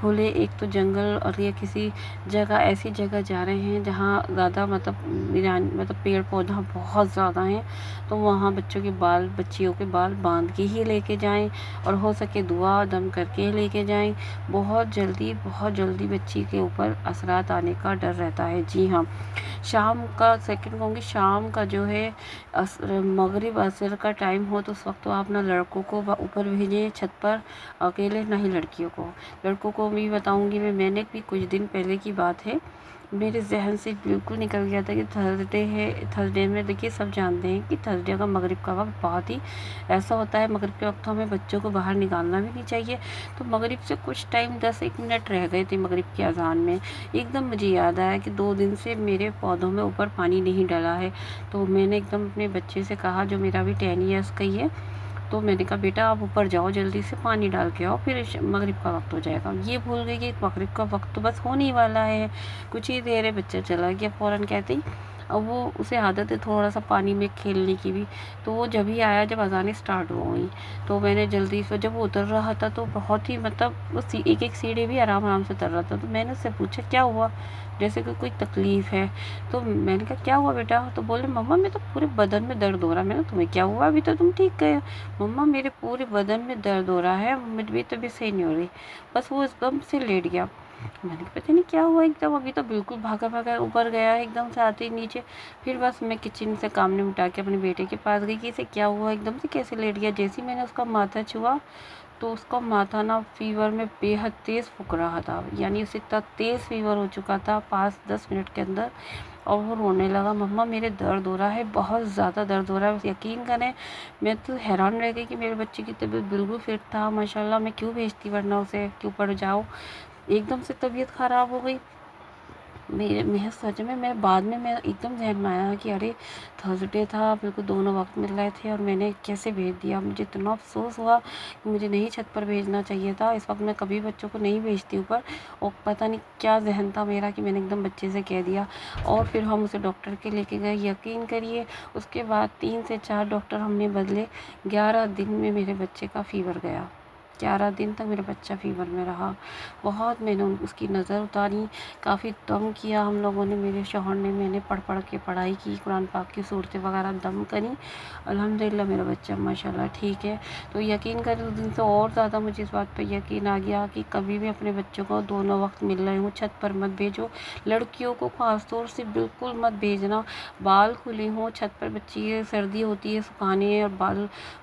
کھلے ایک تو جنگل اور یا کسی جگہ ایسی جگہ جا رہے ہیں جہاں زیادہ مطلب پیڑ پودا بہت زیادہ ہیں، تو وہاں بچیوں کے بال باندھ کے ہی لے کے جائیں، اور ہو سکے دعا دم کر کے لے کے جائیں۔ بہت جلدی بچی کے اوپر اثرات آنے کا ڈر رہتا ہے۔ جی ہاں، شام کا سیکنڈ کہوں گی، شام کا جو ہے مغرب عصر کا ٹائم ہو تو اس وقت تو آپ نہ لڑکوں کو اوپر بھیجیں چھت پر اکیلے، نہ ہی لڑکیوں کو۔ لڑکوں کو بھی بتاؤں گی میں نے بھی کچھ دن پہلے کی بات ہے، میرے ذہن سے بالکل نکل گیا تھا کہ تھرسڈے ہے، تھرسڈے میں دیکھیے سب جانتے ہیں کہ تھرسڈے کا مغرب کا وقت بہت ہی ایسا ہوتا ہے، مغرب کے وقت ہمیں بچوں کو باہر نکالنا بھی نہیں چاہیے۔ تو مغرب سے کچھ ٹائم 10-1 منٹ رہ گئے تھے مغرب کی اذان میں، ایک دم مجھے یاد آیا کہ 2 دن سے میرے پودوں میں اوپر پانی نہیں ڈلا ہے۔ تو میں نے ایک دم اپنے بچے سے کہا، جو میرا بھی 10 ایئرس کا ہی ہے، تو میں نے کہا بیٹا آپ اوپر جاؤ، جلدی سے پانی ڈال کے آؤ، پھر مغرب کا وقت ہو جائے گا۔ یہ بھول گئی کہ مغرب کا وقت تو بس ہونے والا ہے، کچھ ہی دیر ہے، بچہ چلا گیا فوراً کہتے ہی۔ اب وہ اسے عادت ہے تھوڑا سا پانی میں کھیلنے کی بھی، تو وہ جب ہی آیا جب اذانیں اسٹارٹ ہو گئیں، تو میں نے جلدی سے، جب وہ اتر رہا تھا تو بہت ہی وہ ایک سیڑھی بھی آرام سے اتر رہا تھا، تو میں نے اس سے پوچھا کیا ہوا، جیسے کہ کوئی تکلیف ہے؟ تو میں نے کہا کیا ہوا بیٹا؟ تو بولے مما میں تو پورے بدن میں درد ہو رہا ہے۔ میں نے کہا تمہیں کیا ہوا؟ ابھی تو تم ٹھیک گئے۔ مما میرے پورے بدن میں درد ہو رہا ہے، میری طبیعت صحیح نہیں ہو رہی۔ بس وہ ایک دم سے لیٹ گیا۔ میں نے کہا پتہ نہیں کیا ہوا ایک دم، ابھی تو بالکل بھاگا اوپر گیا ایک دم سے آتے ہی نیچے۔ پھر بس میں کچن سے کام نمٹا کے اپنے بیٹے کے پاس گئی کہ اسے کیا ہوا، ایک دم سے کیسے لیٹ گیا۔ جیسے ہی میں نے اس کا ماتھا چھوا تو اس کا ماتھا نا فیور میں بے حد تیز پھک رہا تھا، یعنی اسے اتنا تیز فیور ہو چکا تھا 5-10 منٹ کے اندر، اور وہ رونے لگا، مما میرے درد ہو رہا ہے، بہت زیادہ درد ہو رہا ہے۔ یقین کریں میں تو حیران رہ گئی کہ میرے بچے کی طبیعت بالکل فٹ تھا ماشاءاللہ، میں کیوں بھیجتی ورنہ اسے کہ اوپر جاؤ، ایک دم سے طبیعت خراب ہو گئی۔ میں سچ میں بعد میں ایک دم ذہن میں آیا کہ ارے تھرسڈے تھا، بالکل دونوں وقت مل رہے تھے اور میں نے کیسے بھیج دیا۔ مجھے اتنا افسوس ہوا کہ مجھے نہیں چھت پر بھیجنا چاہیے تھا، اس وقت میں کبھی بچوں کو نہیں بھیجتی اوپر، اور پتہ نہیں کیا ذہن تھا میرا کہ میں نے ایک دم بچے سے کہہ دیا۔ اور پھر ہم اسے ڈاکٹر کے لے کے گئے، یقین کریے اس کے بعد 3 سے 4 ڈاکٹر ہم نے بدلے، 11 دن میں میرے بچے کا فیور گیا، 11 دن تک میرا بچہ فیور میں رہا۔ بہت میں نے اس کی نظر اتاری، کافی دم کیا ہم لوگوں نے، میرے شوہر نے، میں نے پڑھ کے پڑھائی کی، قرآن پاک کی صورتیں وغیرہ دم کری، الحمدللہ میرا بچہ ماشاءاللہ ٹھیک ہے۔ تو یقین کریں اس دن سے اور زیادہ مجھے اس بات پہ یقین آ گیا کہ کبھی بھی اپنے بچوں کو دونوں وقت مل رہے ہوں چھت پر مت بھیجو، لڑکیوں کو خاص طور سے بالکل مت بھیجنا، بال کھلے ہوں چھت پر، بچی سردی ہوتی ہے سکھانے اور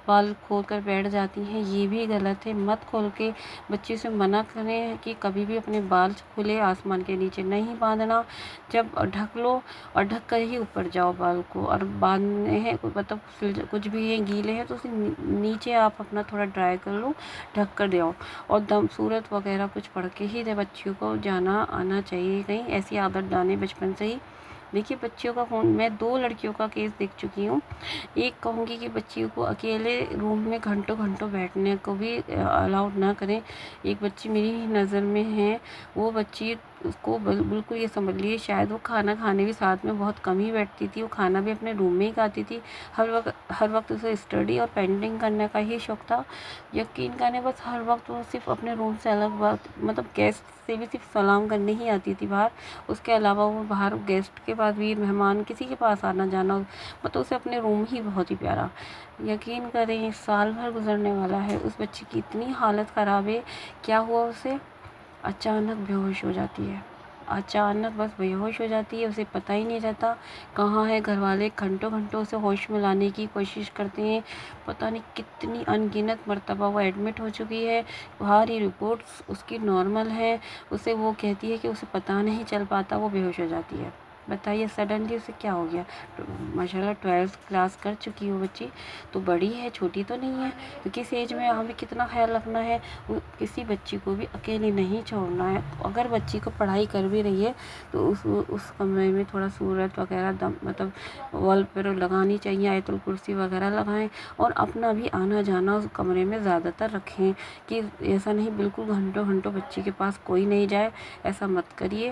بال کھول کر بیٹھ جاتی ہیں، یہ بھی غلط ہے، مت کھول کے، بچے سے منع کریں کہ کبھی بھی اپنے بال کھلے آسمان کے نیچے نہیں باندھنا، جب ڈھک لو اور ڈھک کر ہی اوپر جاؤ بال کو، اور باندھنے ہیں مطلب کچھ بھی ہے گیلے ہیں تو اسے نیچے آپ اپنا تھوڑا ڈرائی کر لو، ڈھک کر جاؤ، اور دم سورت وغیرہ کچھ پڑھ کے ہی بچیوں کو جانا آنا چاہیے، کہیں ایسی عادت ڈالیں بچپن سے ہی۔ دیکھیے بچیوں کا خون، میں 2 لڑکیوں کا کیس دیکھ چکی ہوں، ایک کہوں گی کہ بچیوں کو اکیلے روم میں گھنٹوں بیٹھنے کو بھی الاؤڈ نہ کریں۔ ایک بچی میری نظر میں ہے، وہ بچی اس کو بالکل یہ سمجھ لیے شاید وہ کھانا کھانے بھی ساتھ میں بہت کم ہی بیٹھتی تھی، وہ کھانا بھی اپنے روم میں ہی کھاتی تھی، ہر وقت اسے اسٹڈی اور پینٹنگ کرنے کا ہی شوق تھا۔ یقین کریں بس ہر وقت وہ صرف اپنے روم سے الگ بات، مطلب گیسٹ سے بھی صرف سلام کرنے ہی آتی تھی باہر، اس کے علاوہ وہ باہر گیسٹ کے پاس بھی، مہمان کسی کے پاس آنا جانا، مطلب اسے اپنے روم ہی بہت ہی پیارا۔ یقین کریں سال بھر گزرنے والا ہے، اس بچی کی اتنی حالت خراب ہے، کیا ہوا اسے اچانک بے ہوش ہو جاتی ہے، اچانک بس بے ہوش ہو جاتی ہے، اسے پتہ ہی نہیں رہتا کہاں ہے، گھر والے گھنٹوں اسے ہوش میں لانے کی کوشش کرتے ہیں، پتہ نہیں کتنی ان گنت مرتبہ وہ ایڈمٹ ہو چکی ہے، ساری رپورٹس اس کی نارمل ہے، اسے وہ کہتی ہے کہ اسے پتہ نہیں چل پاتا، وہ بے ہوش ہو جاتی ہے۔ بتائیے سڈنلی اسے کیا ہو گیا، ماشاءاللہ 12th کلاس کر چکی وہ بچی، تو بڑی ہے چھوٹی تو نہیں ہے، تو کس ایج میں ہمیں کتنا خیال رکھنا ہے، کسی بچی کو بھی اکیلی نہیں چھوڑنا ہے، اگر بچی کو پڑھائی کر بھی رہی ہے تو اس کمرے میں تھوڑا سورت وغیرہ مطلب وال پر لگانی چاہیے، آیت الکرسی وغیرہ لگائیں، اور اپنا بھی آنا جانا اس کمرے میں زیادہ تر رکھیں، کہ ایسا نہیں بالکل گھنٹوں بچی کے پاس کوئی نہیں جائے، ایسا مت کریے،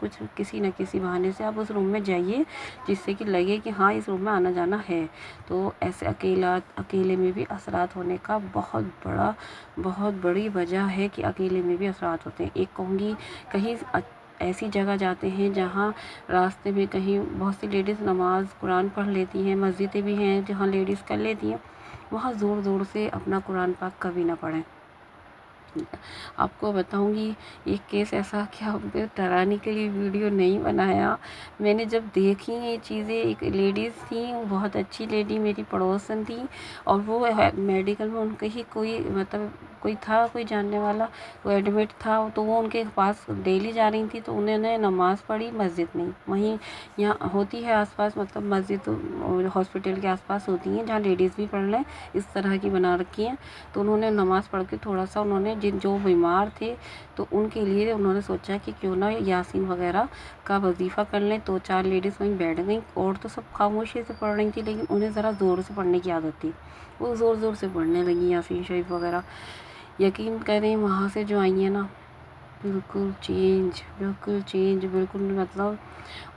کچھ کسی نہ کسی بہانے سے آپ اس روم میں جائیے جس سے کہ لگے کہ ہاں اس روم میں آنا جانا ہے۔ تو ایسے اکیلے میں بھی اثرات ہونے کا بہت بڑی وجہ ہے کہ اکیلے میں بھی اثرات ہوتے ہیں۔ ایک کہوں گی، کہیں ایسی جگہ جاتے ہیں جہاں راستے میں کہیں بہت سی لیڈیز نماز قرآن پڑھ لیتی ہیں، مسجدیں بھی ہیں جہاں لیڈیز کر لیتی ہیں، وہاں زور زور سے اپنا قرآن پاک کبھی نہ پڑھیں۔ آپ کو بتاؤں گی ایک کیس ایسا کہ آپ کو ڈرانے کے لیے ویڈیو نہیں بنایا، میں نے جب دیکھی یہ چیزیں، ایک لیڈیز تھیں، وہ بہت اچھی لیڈی میری پڑوسن تھی، اور وہ میڈیکل میں ان کے ہی کوئی تھا، کوئی جاننے والا، وہ ایڈمٹ تھا، تو وہ ان کے پاس ڈیلی جا رہی تھی، تو انہوں نے نماز پڑھی مسجد میں، وہیں یہاں ہوتی ہے آس پاس، مطلب مسجد اور ہاسپٹل کے آس پاس ہوتی ہیں جہاں لیڈیز بھی پڑھ لیں، اس طرح کی بنا رکھی ہیں۔ تو انہوں نے نماز پڑھ کے تھوڑا سا انہوں نے جو بیمار تھے تو ان کے لیے انہوں نے سوچا کہ کیوں نہ یاسین وغیرہ کا وظیفہ کر لیں، تو 4 لیڈیز وہیں بیٹھ گئیں، اور تو سب خاموشی سے پڑھ رہی تھی، لیکن انہیں ذرا زور سے پڑھنے کی عادت تھی، وہ زور زور سے پڑھنے لگی یاسین شریف وغیرہ۔ یقین کریں وہاں سے جو آئی ہیں نا، بالکل چینج، بالکل، مطلب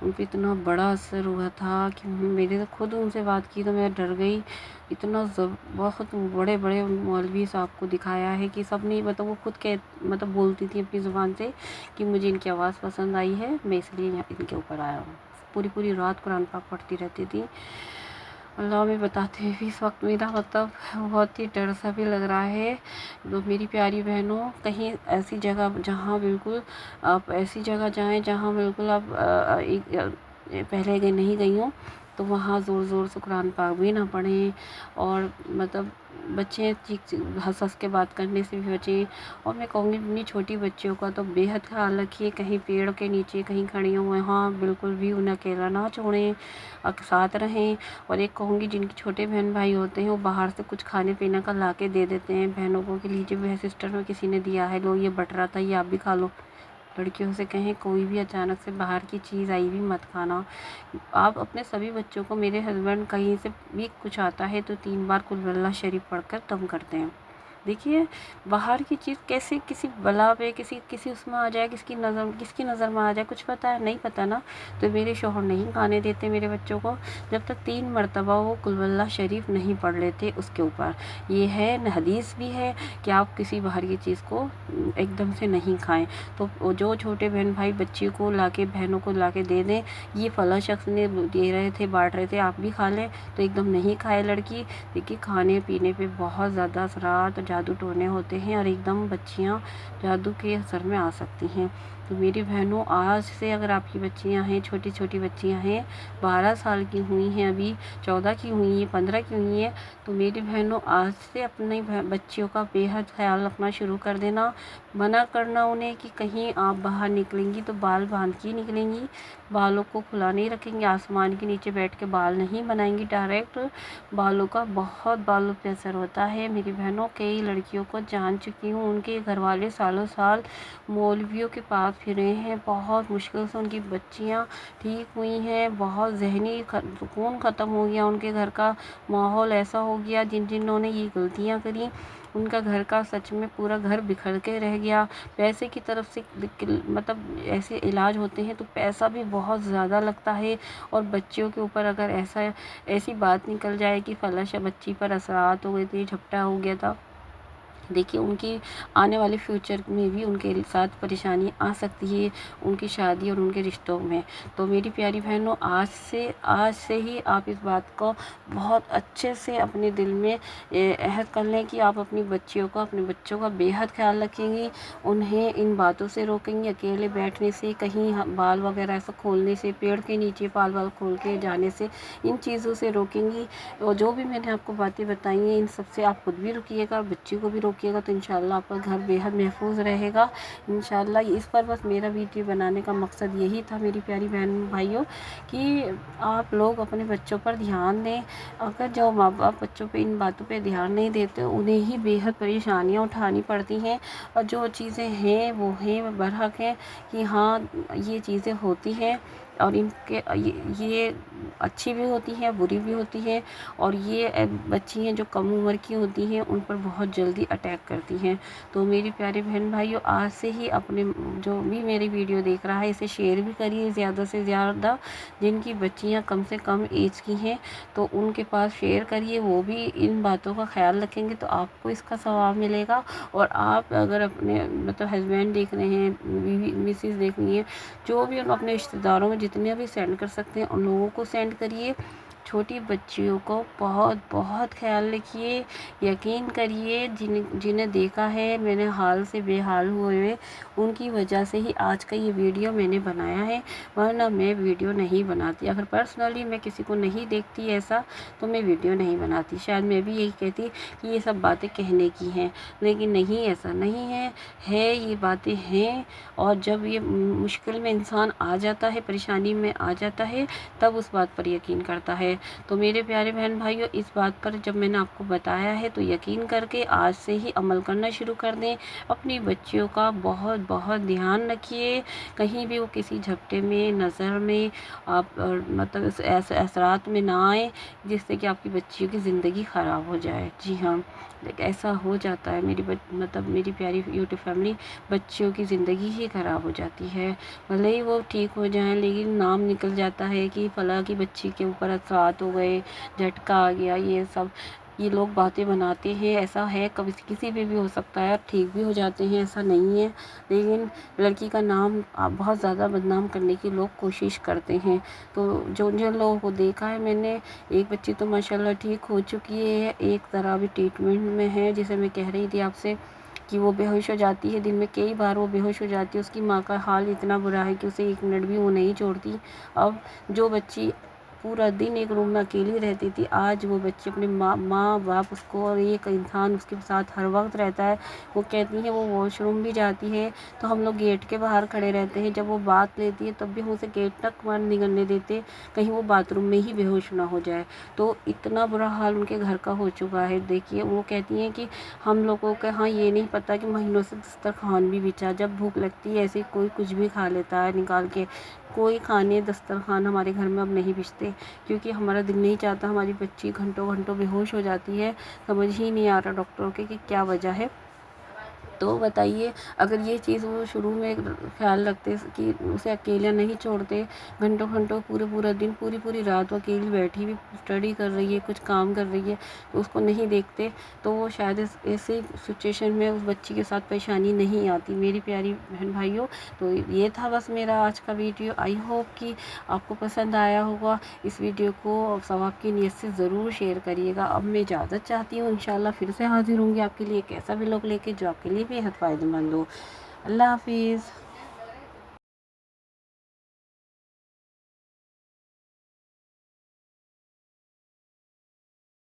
ان پہ اتنا بڑا اثر ہوا تھا کہ میرے تو خود ان سے بات کی تو میں ڈر گئی، اتنا بہت بڑے مولوی صاحب کو دکھایا ہے کہ سب نے، مطلب وہ خود مطلب بولتی تھی اپنی زبان سے کہ مجھے ان کی آواز پسند آئی ہے، میں اس لیے ان کے اوپر آیا ہوں۔ پوری رات قرآن پاک پڑھتی رہتی تھی۔ اللہ میں بتاتے ہوئے اس وقت میرا مطلب بہت ہی ڈر سا بھی لگ رہا ہے۔ تو میری پیاری بہنوں، کہیں ایسی جگہ جہاں بالکل آپ ایسی جگہ جائیں جہاں بالکل آپ پہلے نہیں گئی ہوں، تو وہاں زور زور سے قرآن پاک بھی نہ پڑھیں، اور مطلب بچے ہنس کے بات کرنے سے بھی بچیں، اور میں کہوں گی اپنی چھوٹی بچیوں کا تو بے حد خیال رکھیے، کہیں پیڑ کے نیچے کہیں کھڑی ہوئے ہاں بالکل بھی انہیں اکیلا نہ چھوڑیں، ساتھ رہیں۔ اور ایک کہوں گی جن کے چھوٹے بہن بھائی ہوتے ہیں وہ باہر سے کچھ کھانے پینے کا لا کے دے دیتے ہیں بہنوں کو کہ لیجیے سسٹر میں کسی نے دیا ہے، لو یہ بٹ رہا تھا، یہ آپ بھی کھا لو۔ لڑکیوں سے کہیں کوئی بھی اچانک سے باہر کی چیز آئی بھی مت کھانا۔ آپ اپنے سبھی بچوں کو، میرے ہسبینڈ کہیں سے بھی کچھ آتا ہے تو 3 بار قل اللہ شریف پڑھ کر دم کرتے ہیں۔ دیکھیے باہر کی چیز کیسے کسی بلا پہ کسی اس میں آ جائے، کس کی نظر میں آ جائے، کچھ پتہ ہے نہیں پتہ نا۔ تو میرے شوہر نہیں کھانے دیتے میرے بچوں کو جب تک 3 مرتبہ وہ قل اللہ شریف نہیں پڑھ لیتے اس کے اوپر۔ یہ ہے، حدیث بھی ہے کہ آپ کسی باہر کی چیز کو ایک دم سے نہیں کھائیں۔ تو جو چھوٹے بہن بھائی بچی کو لا کے، بہنوں کو لا کے دے دیں، یہ فلاں شخص نے دے رہے تھے، بانٹ رہے تھے، آپ بھی کھا لیں، تو ایک دم نہیں کھائے لڑکی۔ دیکھیے کھانے پینے پہ بہت زیادہ اثرات، جادو ٹونے ہوتے ہیں، اور ایک دم بچیاں جادو کے اثر میں آ سکتی ہیں۔ تو میری بہنوں، آج سے اگر آپ کی بچیاں ہیں، چھوٹی بچیاں ہیں، 12 سال کی ہوئی ہیں، ابھی 14 کی ہوئی ہیں، 15 کی ہوئی ہیں، تو میری بہنوں آج سے اپنی بچیوں کا بے حد خیال رکھنا شروع کر دینا۔ منع کرنا انہیں کہ کہیں آپ باہر نکلیں گی تو بال باندھ کے نکلیں گی، بالوں کو کھلا نہیں رکھیں گی، آسمان کے نیچے بیٹھ کے بال نہیں بنائیں گی ڈائریکٹ، بالوں کا بہت بالوں پہ اثر ہوتا ہے۔ میری بہنوں، کئی لڑکیوں کو جان چکی ہوں، ان کے گھر والے سالوں سال مولویوں کے پاس پھرے ہیں، بہت مشکل سے ان کی بچیاں ٹھیک ہوئی ہیں، بہت ذہنی سکون ختم ہو گیا، ان کے گھر کا ماحول ایسا ہو گیا، جنہوں نے یہ غلطیاں کریں ان کا گھر کا سچ میں پورا گھر بکھر کے رہ گیا۔ پیسے کی طرف سے مطلب ایسے علاج ہوتے ہیں تو پیسہ بھی بہت زیادہ لگتا ہے، اور بچیوں کے اوپر اگر ایسی بات نکل جائے کہ فلاں بچی پر اثرات ہو گئے تھے، جھپٹا ہو گیا تھا، دیکھیے ان کی آنے والے فیوچر میں بھی ان کے ساتھ پریشانی آ سکتی ہے، ان کی شادی اور ان کے رشتوں میں۔ تو میری پیاری بہنوں، آج سے ہی آپ اس بات کو بہت اچھے سے اپنے دل میں عہد کر لیں کہ آپ اپنی بچیوں کو، اپنے بچوں کا بے حد خیال رکھیں گی، انہیں ان باتوں سے روکیں گی، اکیلے بیٹھنے سے، کہیں بال وغیرہ ایسا کھولنے سے، پیڑ کے نیچے بال کھول کے جانے سے، ان چیزوں سے روکیں گی۔ اور جو بھی میں نے آپ کو باتیں بتائی ہیں، ان سب سے آپ خود بھی رکیے گا، بچی کو بھی روکیے گا، تو انشاءاللہ آپ کا گھر بے حد محفوظ رہے گا انشاءاللہ۔ اس پر بس میرا ویڈیو بنانے کا مقصد یہی تھا میری پیاری بہن بھائیوں، کہ آپ لوگ اپنے بچوں پر دھیان دیں۔ اگر جو ماں باپ بچوں پہ ان باتوں پہ دھیان نہیں دیتے، انہیں ہی بے حد پریشانیاں اٹھانی پڑتی ہیں، اور جو چیزیں ہیں وہ ہیں، برحق ہیں کہ ہاں یہ چیزیں ہوتی ہیں، اور ان کے یہ اچھی بھی ہوتی ہیں بری بھی ہوتی ہیں، اور یہ بچی ہیں جو کم عمر کی ہوتی ہیں ان پر بہت جلدی اٹیک کرتی ہیں۔ تو میری پیارے بہن بھائیوں، آج سے ہی اپنے جو بھی میری ویڈیو دیکھ رہا ہے اسے شیئر بھی کریے زیادہ سے زیادہ، جن کی بچیاں کم سے کم ایج کی ہیں تو ان کے پاس شیئر کریے، وہ بھی ان باتوں کا خیال رکھیں گے تو آپ کو اس کا ثواب ملے گا۔ اور آپ اگر اپنے مطلب ہسبینڈ دیکھ رہے ہیں، بیوی مسز دیکھ رہی ہیں، جو بھی اپنے رشتہ داروں میں جتنے بھی سینڈ کر سکتے ہیں ان لوگوں کو سینڈ کریے۔ چھوٹی بچیوں کو بہت بہت خیال رکھیے، یقین کریے جنہیں دیکھا ہے میں نے حال سے بے حال ہوئے، ان کی وجہ سے ہی آج کا یہ ویڈیو میں نے بنایا ہے، ورنہ میں ویڈیو نہیں بناتی۔ اگر پرسنلی میں کسی کو نہیں دیکھتی ایسا تو میں ویڈیو نہیں بناتی، شاید میں بھی یہی کہتی کہ یہ سب باتیں کہنے کی ہیں، لیکن نہیں، ایسا نہیں ہے یہ باتیں ہیں۔ اور جب یہ مشکل میں انسان آ جاتا ہے، پریشانی میں آ جاتا ہے، تب اس بات پر یقین کرتا ہے۔ تو میرے پیارے بہن بھائیوں، اس بات پر جب میں نے آپ کو بتایا ہے تو یقین کر کے آج سے ہی عمل کرنا شروع کر دیں۔ اپنی بچیوں کا بہت بہت دھیان رکھیے، کہیں بھی وہ کسی جھپٹے میں، نظر میں، آپ مطلب ایسے اثرات میں نہ آئے جس سے کہ آپ کی بچیوں کی زندگی خراب ہو جائے۔ جی ہاں، ایسا ہو جاتا ہے مطلب میری پیاری یوٹیوب فیملی، بچیوں کی زندگی ہی خراب ہو جاتی ہے۔ بھلے ہی وہ ٹھیک ہو جائیں لیکن نام نکل جاتا ہے کہ فلاں کی بچی کے اوپر اثرات ہو گئے، جھٹکا آ گیا، یہ سب یہ لوگ باتیں بناتے ہیں۔ ایسا ہے کبھی کسی پہ بھی ہو سکتا ہے، ٹھیک بھی ہو جاتے ہیں، ایسا نہیں ہے، لیکن لڑکی کا نام بہت زیادہ بدنام کرنے کی لوگ کوشش کرتے ہیں۔ تو جن لوگوں کو دیکھا ہے میں نے، ایک بچی تو ماشاءاللہ ٹھیک ہو چکی ہے، ایک طرح بھی ٹریٹمنٹ میں ہے، جسے میں کہہ رہی تھی آپ سے کہ وہ بے ہوش ہو جاتی ہے، دن میں کئی بار وہ بے ہوش ہو جاتی ہے، اس کی ماں کا حال اتنا برا ہے کہ اسے ایک منٹ بھی وہ نہیں چھوڑتی۔ اب جو بچی پورا دن ایک روم میں اکیلی رہتی تھی، آج وہ بچی اپنے ماں باپ اس کو، اور ایک انسان اس کے ساتھ ہر وقت رہتا ہے۔ وہ کہتی ہیں وہ واش روم بھی جاتی ہے تو ہم لوگ گیٹ کے باہر کھڑے رہتے ہیں، جب وہ بات لیتی ہے تب بھی ہم اسے گیٹ تک باہر نہیں نکلنے دیتے، کہیں وہ باتھ روم میں ہی بے ہوش نہ ہو جائے۔ تو اتنا برا حال ان کے گھر کا ہو چکا ہے۔ دیکھیے وہ کہتی ہیں کہ ہم لوگوں کے ہاں یہ نہیں پتہ کہ مہینوں سے دسترخوان بھی بچھا، جب بھوک لگتی ہے ایسے کوئی کچھ بھی کھا لیتا ہے نکال کے۔ کوئی کھانے دسترخوان ہمارے گھر میں اب نہیں بچتے، کیونکہ ہمارا دل نہیں چاہتا ہماری بچی گھنٹوں گھنٹوں بے ہوش ہو جاتی ہے، سمجھ ہی نہیں آ رہا ڈاکٹروں کے کہ کیا وجہ ہے۔ تو بتائیے، اگر یہ چیز وہ شروع میں خیال رکھتے کہ اسے اکیلا نہیں چھوڑتے، گھنٹوں گھنٹوں پورا دن پوری پوری رات وہ اکیلی بیٹھی ہوئی اسٹڈی کر رہی ہے، کچھ کام کر رہی ہے، تو اس کو نہیں دیکھتے تو وہ شاید ایسی سچویشن میں اس بچی کے ساتھ پریشانی نہیں آتی۔ میری پیاری بہن بھائیوں، تو یہ تھا بس میرا آج کا ویڈیو۔ آئی ہوپ کہ آپ کو پسند آیا ہوگا۔ اس ویڈیو کو ثواب کی نیت سے ضرور شیئر کریے گا۔ اب میں اجازت چاہتی ہوں، انشاءاللہ پھر سے حاضر ہوں گی آپ کے لیے ایک ایسا ولاگ لے کے جو آپ کے لیے بے حد فائدہ مند ہو۔ اللہ حافظ۔